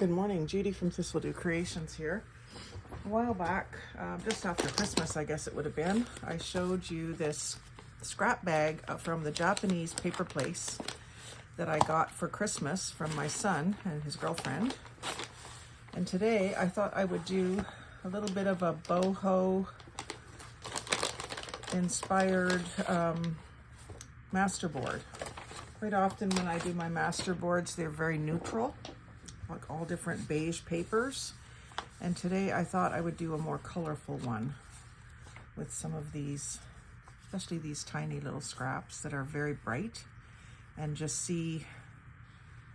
Good morning, Judy from Thistledew Creations here. A while back, just after Christmas I guess it would have been, I showed you this scrap bag from the Japanese paper place that I got for Christmas from my son and his girlfriend. And today I thought I would do a little bit of a boho inspired masterboard. Quite often when I do my masterboards, they're very neutral, like all different beige papers. And today I thought I would do a more colorful one with some of these, especially these tiny little scraps that are very bright, and just see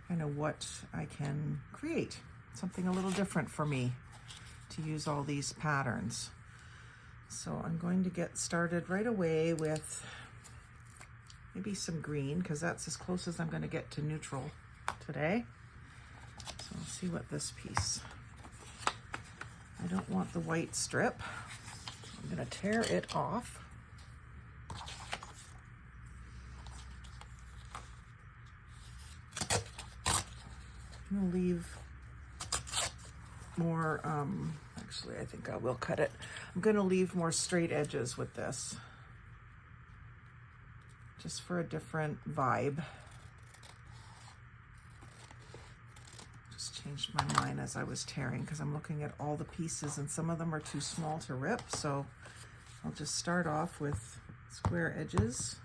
kind of what I can create. Something a little different for me to use all these patterns. So I'm going to get started right away with maybe some green, because that's as close as I'm going to get to neutral today. So let's see what this piece. I don't want the white strip. I'm going to tear it off. I'm going to leave more, actually I think I will cut it. I'm going to leave more straight edges with this, just for a different vibe. Just changed my mind as I was tearing, because I'm looking at all the pieces and some of them are too small to rip, so I'll just start off with square edges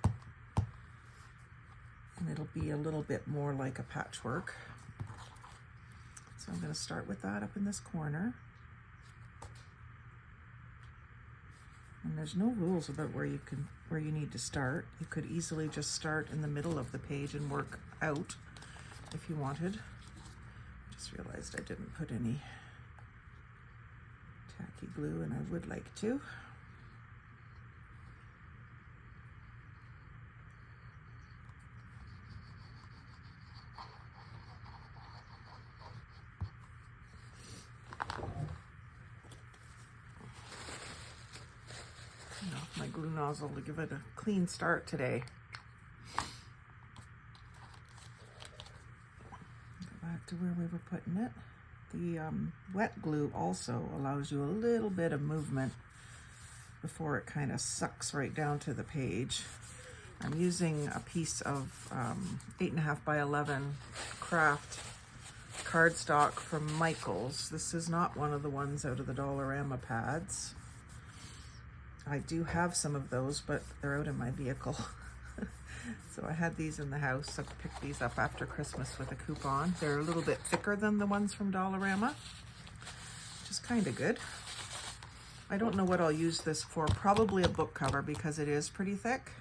and it'll be a little bit more like a patchwork. So I'm going to start with that up in this corner. And there's no rules about where you need to start. You could easily just start in the middle of the page and work out if you wanted. Just realized I didn't put any tacky glue, and I would like to. My glue nozzle to give it a clean start today. Go back to where we were putting it. The wet glue also allows you a little bit of movement before it kind of sucks right down to the page. I'm using a piece of 8.5 by 11 craft cardstock from Michaels. This is not one of the ones out of the Dollarama pads. I do have some of those, but they're out in my vehicle. So I had these in the house. I picked these up after Christmas with a coupon. They're a little bit thicker than the ones from Dollarama, which is kind of good. I don't know what I'll use this for. Probably a book cover, because it is pretty thick.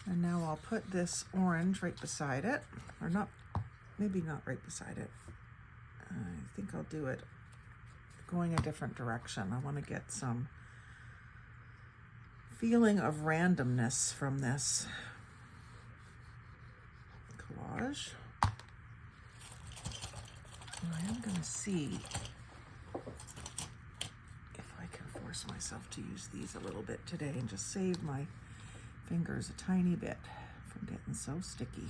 And now I'll put this orange right beside it, or not, maybe not right beside it. I think I'll do it going a different direction. I want to get some feeling of randomness from this collage. I am going to see if I can force myself to use these a little bit today and just save my fingers a tiny bit from getting so sticky.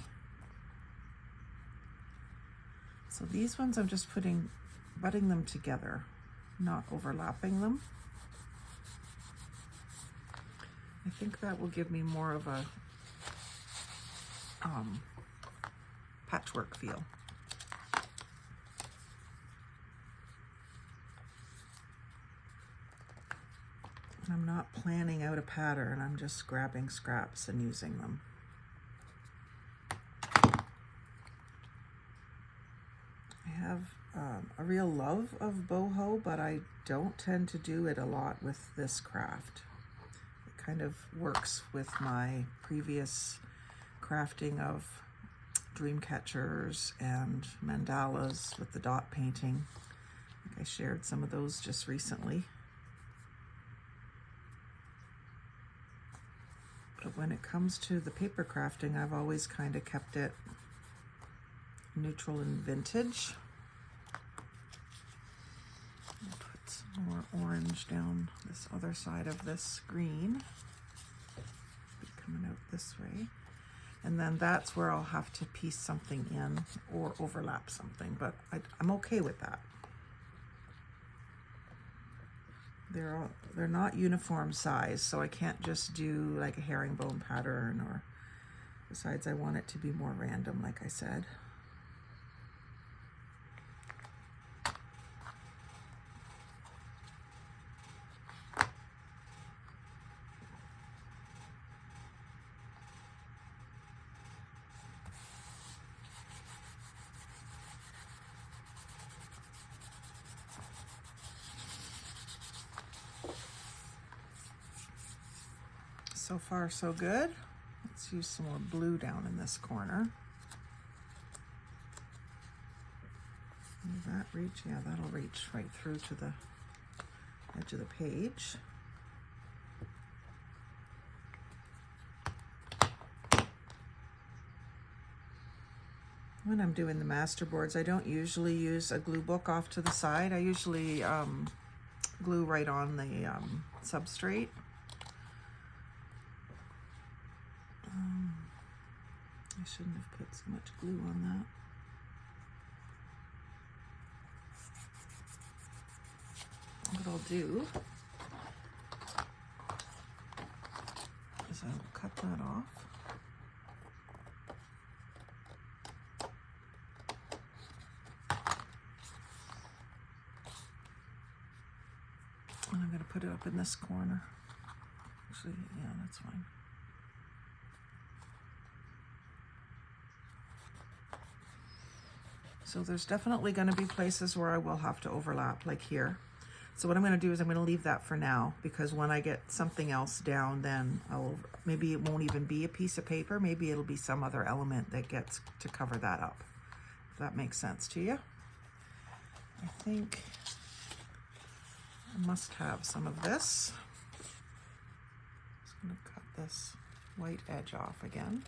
So these ones I'm just butting them together, not overlapping them. I think that will give me more of a patchwork feel. I'm not planning out a pattern, I'm just grabbing scraps and using them. I have a real love of boho, but I don't tend to do it a lot with this craft. Kind of works with my previous crafting of dream catchers and mandalas with the dot painting. I think I shared some of those just recently. But when it comes to the paper crafting, I've always kind of kept it neutral and vintage. I'll put some more orange down this other side of this green. Be coming out this way. And then that's where I'll have to piece something in or overlap something, but I'm okay with that. They're not uniform size, so I can't just do like a herringbone pattern, or besides I want it to be more random, like I said. So far, so good. Let's use some more blue down in this corner. Will that reach? Yeah, that'll reach right through to the edge of the page. When I'm doing the masterboards, I don't usually use a glue book off to the side. I usually glue right on the substrate. I shouldn't have put so much glue on that. What I'll do is I'll cut that off. And I'm going to put it up in this corner. Actually, yeah, that's fine. So there's definitely going to be places where I will have to overlap, like here. So what I'm going to do is I'm going to leave that for now, because when I get something else down, then maybe it won't even be a piece of paper. Maybe it'll be some other element that gets to cover that up. If that makes sense to you. I think I must have some of this. Just going to cut this white edge off again.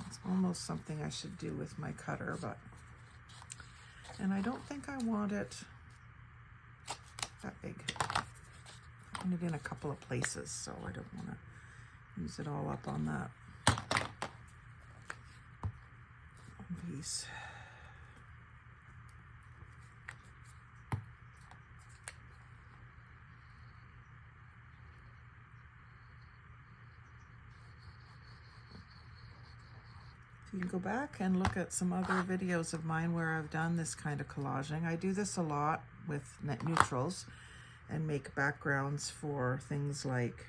It's almost something I should do with my cutter, and I don't think I want it that big. I want it in a couple of places, so I don't want to use it all up on that piece. You can go back and look at some other videos of mine where I've done this kind of collaging. I do this a lot with net neutrals and make backgrounds for things like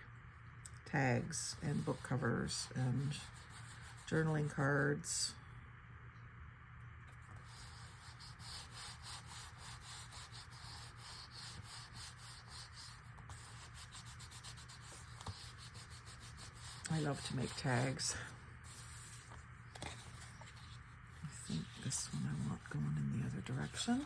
tags and book covers and journaling cards. I love to make tags. I think this one I want going in the other direction.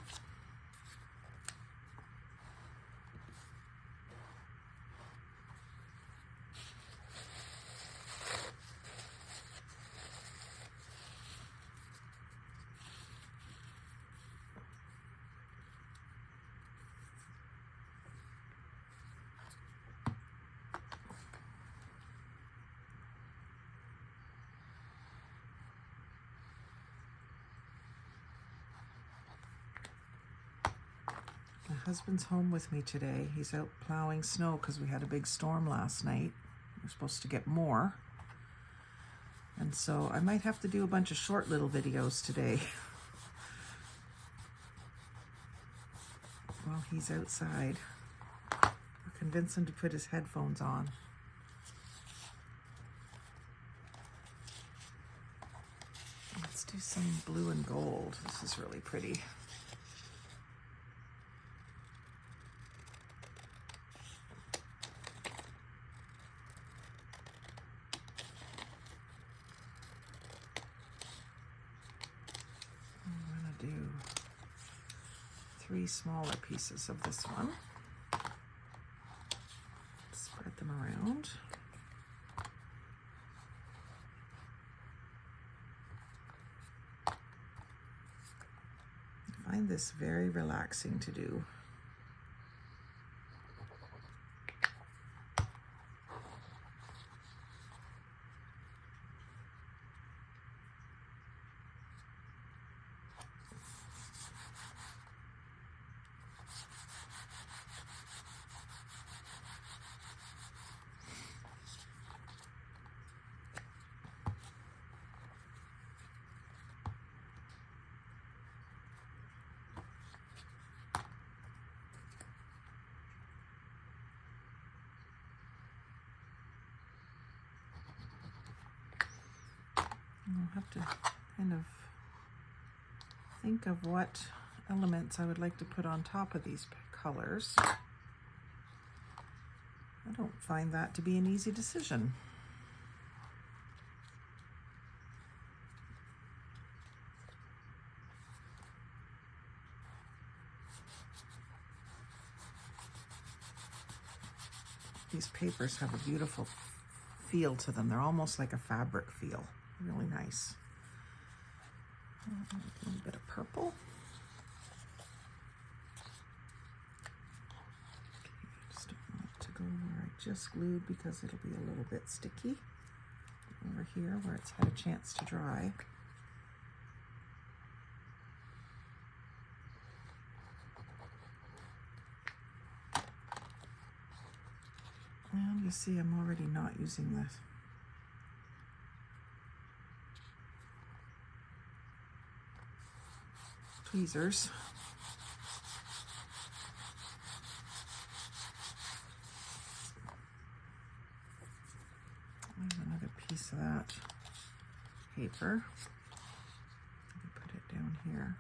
My husband's home with me today. He's out plowing snow because we had a big storm last night. We're supposed to get more. And so I might have to do a bunch of short little videos today while he's outside. I'll convince him to put his headphones on. Let's do some blue and gold. This is really pretty. Do 3 smaller pieces of this one. Spread them around. I find this very relaxing to do. I'll have to kind of think of what elements I would like to put on top of these colors. I don't find that to be an easy decision. These papers have a beautiful feel to them. They're almost like a fabric feel. Really nice. A little bit of purple. Okay, just don't want it to go where I just glued because it'll be a little bit sticky. Over here where it's had a chance to dry. And you see I'm already not using this. Tweezers. Another piece of that paper. Put it down here.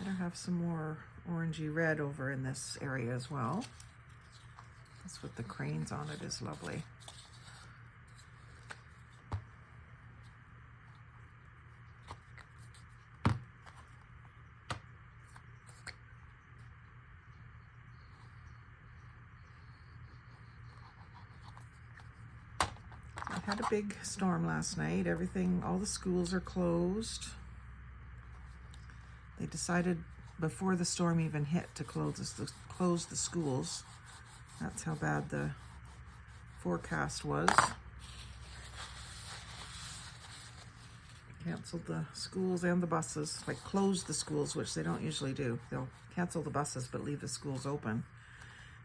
I have some more orangey red over in this area as well. That's what the cranes on it is lovely. I had a big storm last night. All the schools are closed. They decided before the storm even hit to close the schools. That's how bad the forecast was. Canceled the schools and the buses, like closed the schools, which they don't usually do. They'll cancel the buses but leave the schools open.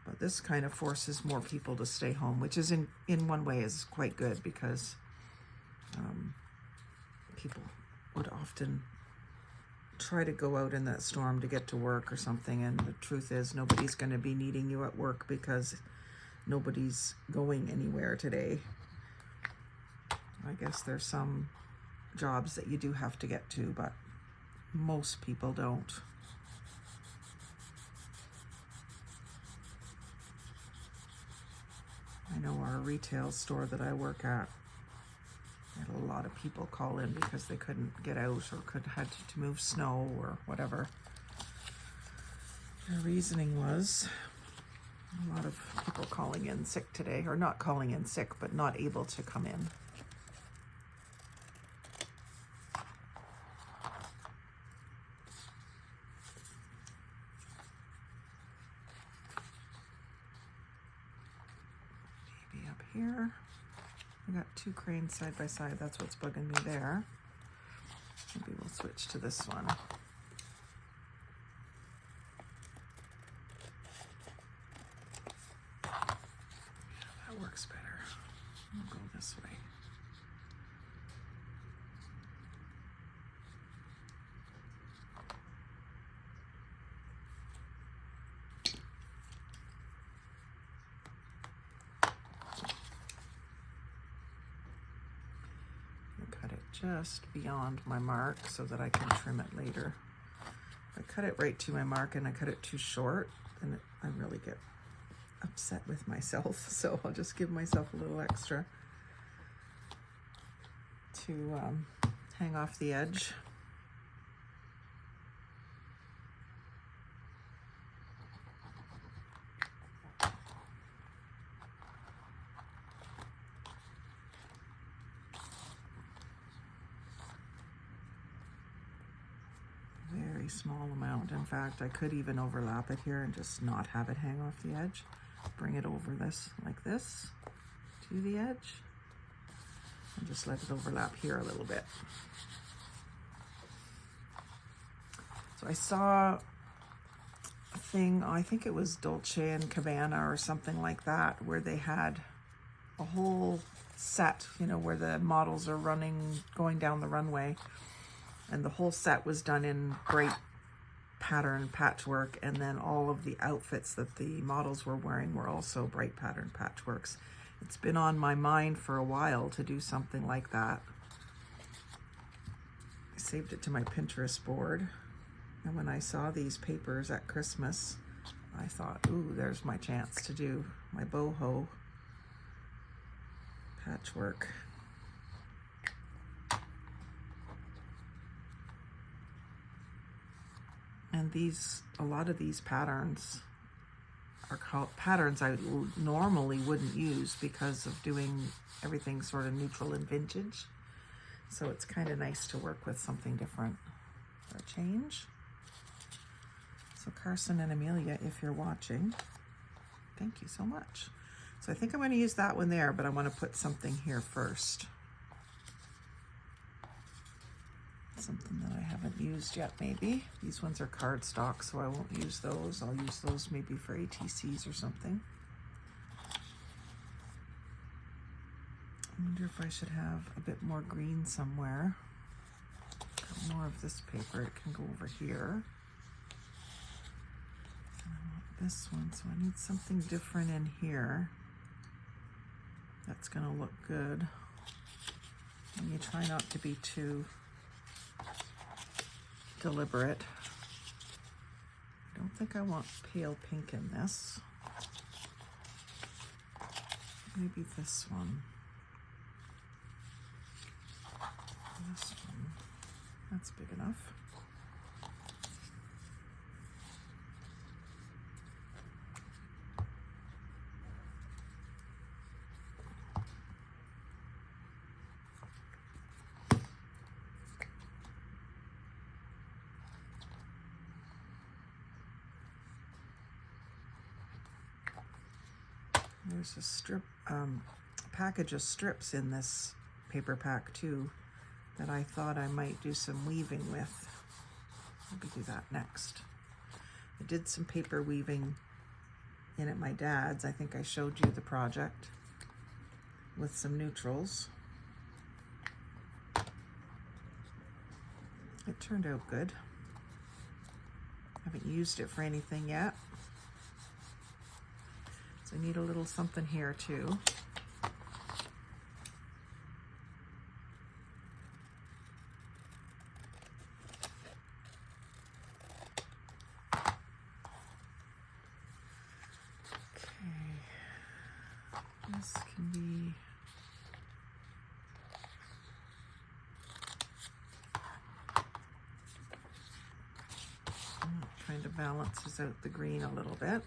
But this kind of forces more people to stay home, which is in one way is quite good because people would often try to go out in that storm to get to work or something, and the truth is nobody's going to be needing you at work because nobody's going anywhere today. I guess there's some jobs that you do have to get to, but most people don't. I know our retail store that I work at, had a lot of people call in because they couldn't get out or had to move snow or whatever their reasoning was. A lot of people calling in sick today, or not calling in sick, but not able to come in. Maybe up here. I got two cranes side by side. That's what's bugging me there. Maybe we'll switch to this one. Yeah, that works better. We'll go this way. Just beyond my mark so that I can trim it later. If I cut it right to my mark and I cut it too short, then I really get upset with myself. So I'll just give myself a little extra to hang off the edge. Small amount. In fact, I could even overlap it here and just not have it hang off the edge. Bring it over this like this to the edge and just let it overlap here a little bit. So I saw a thing, I think it was Dolce and Gabbana or something like that, where they had a whole set, you know, where the models are going down the runway, and the whole set was done in bright pattern patchwork, and then all of the outfits that the models were wearing were also bright pattern patchworks. It's been on my mind for a while to do something like that. I saved it to my Pinterest board, and when I saw these papers at Christmas, I thought, ooh, there's my chance to do my boho patchwork. And a lot of these patterns are called patterns I normally wouldn't use because of doing everything sort of neutral and vintage. So it's kind of nice to work with something different for a change. So Carson and Amelia, if you're watching, thank you so much. So I think I'm going to use that one there, but I want to put something here first. Something that I haven't used yet, maybe. These ones are cardstock, so I won't use those. I'll use those maybe for ATCs or something. I wonder if I should have a bit more green somewhere. Got more of this paper, it can go over here. And I want this one, so I need something different in here. That's gonna look good. And you try not to be too deliberate. I don't think I want pale pink in this. Maybe this one. This one. That's big enough. There's a strip, package of strips in this paper pack too that I thought I might do some weaving with. Maybe do that next. I did some paper weaving in at my dad's. I think I showed you the project with some neutrals. It turned out good. Haven't used it for anything yet. So I need a little something here too. Okay, this can be kind of balances out the green a little bit.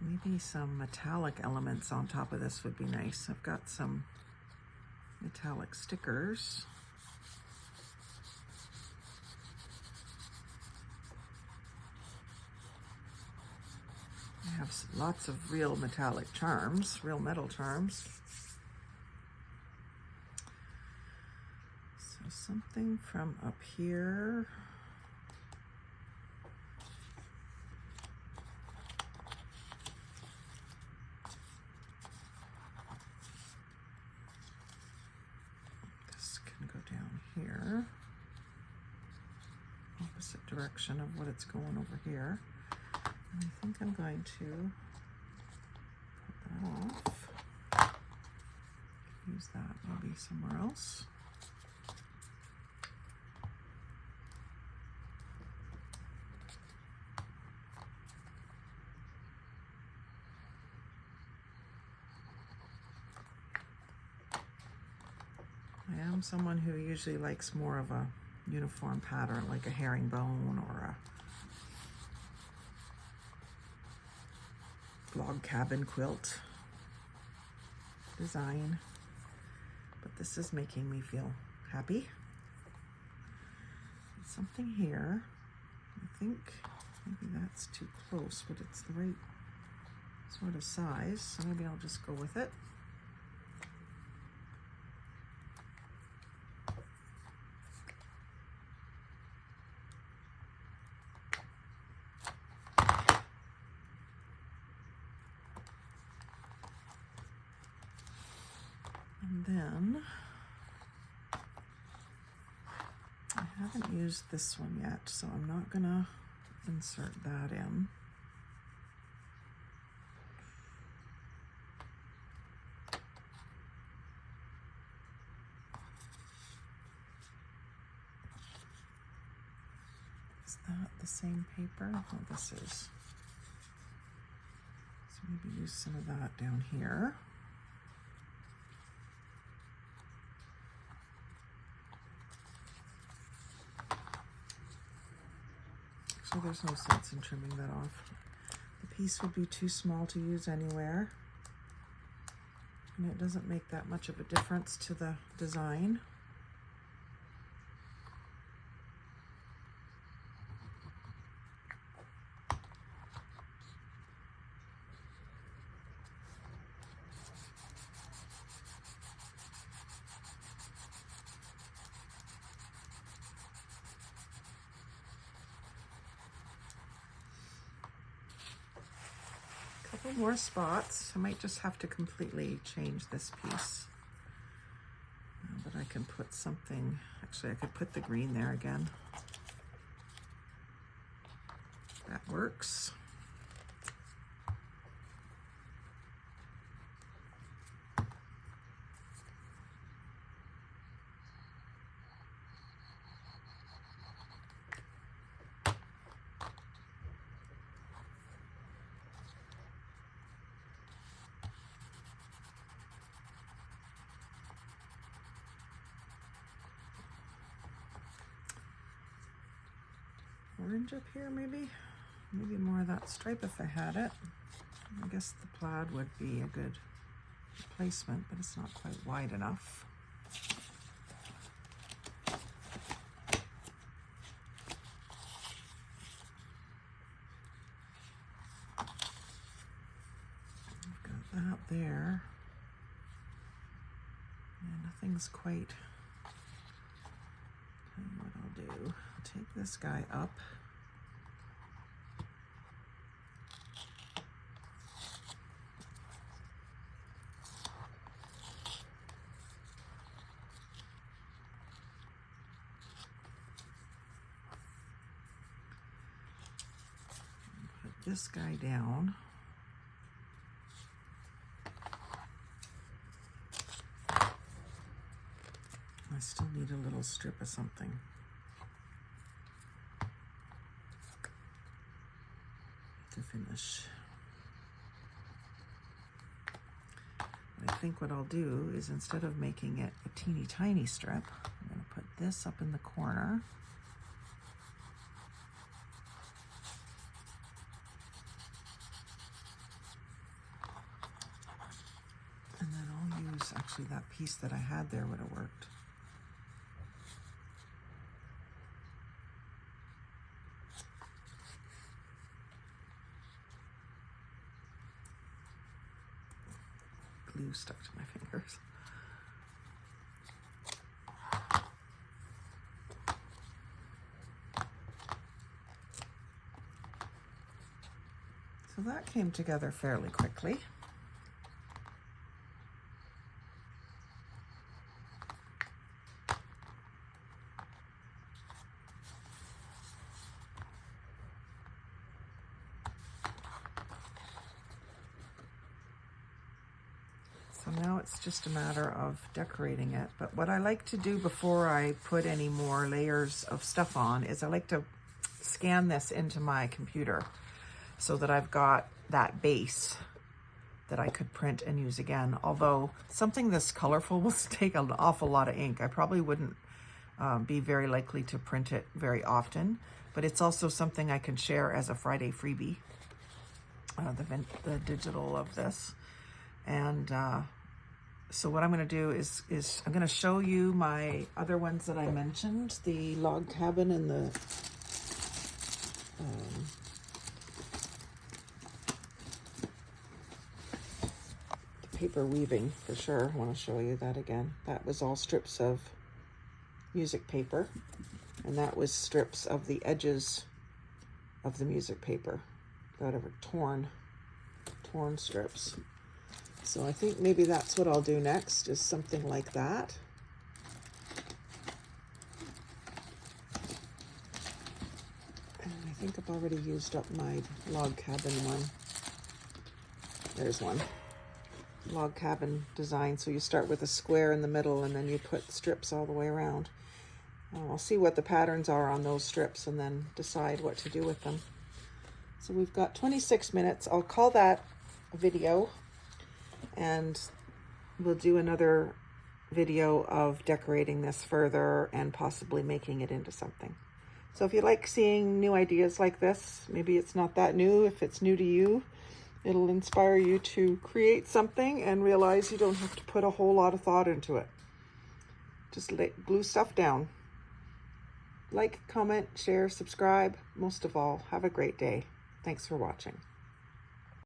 Maybe some metallic elements on top of this would be nice. I've got some metallic stickers. I have lots of real metallic charms, real metal charms. So something from up here. Here, opposite direction of what it's going over here. And I think I'm going to put that off. Use that maybe somewhere else. I am someone who usually likes more of a uniform pattern, like a herringbone or a log cabin quilt design. But this is making me feel happy. Something here. I think maybe that's too close, but it's the right sort of size, so maybe I'll just go with it. And then I haven't used this one yet, so I'm not gonna insert that in. Is that the same paper? Oh, this is. So maybe use some of that down here. So there's no sense in trimming that off. The piece would be too small to use anywhere. And it doesn't make that much of a difference to the design. Couple more spots. I might just have to completely change this piece. But I can put something, actually I could put the green there again. That works. Orange up here, maybe more of that stripe if I had it. I guess the plaid would be a good replacement, but it's not quite wide enough. I've got that there, and nothing's quite. Tell you what I'll do. I'll take this guy up. This guy down. I still need a little strip of something. To finish. I think what I'll do is, instead of making it a teeny tiny strip, I'm going to put this up in the corner. And then I'll use, actually that piece that I had there would have worked. Glue stuck to my fingers. So that came together fairly quickly. So now it's just a matter of decorating it. But what I like to do before I put any more layers of stuff on is I like to scan this into my computer so that I've got that base that I could print and use again. Although something this colorful will take an awful lot of ink. I probably wouldn't be very likely to print it very often, but it's also something I can share as a Friday freebie, the digital of this. And so what I'm going to do is I'm going to show you my other ones that I mentioned, the log cabin and the the paper weaving for sure. I want to show you that again. That was all strips of music paper, and that was strips of the edges of the music paper that are torn strips. So I think maybe that's what I'll do next, is something like that. And I think I've already used up my log cabin one. There's one. Log cabin design. So you start with a square in the middle and then you put strips all the way around. I'll see what the patterns are on those strips and then decide what to do with them. So we've got 26 minutes. I'll call that a video, and we'll do another video of decorating this further and possibly making it into something. So if you like seeing new ideas like this, maybe it's not that new. If it's new to you, it'll inspire you to create something and realize you don't have to put a whole lot of thought into it. Just glue stuff down. Like, comment, share, subscribe. Most of all, have a great day. Thanks for watching.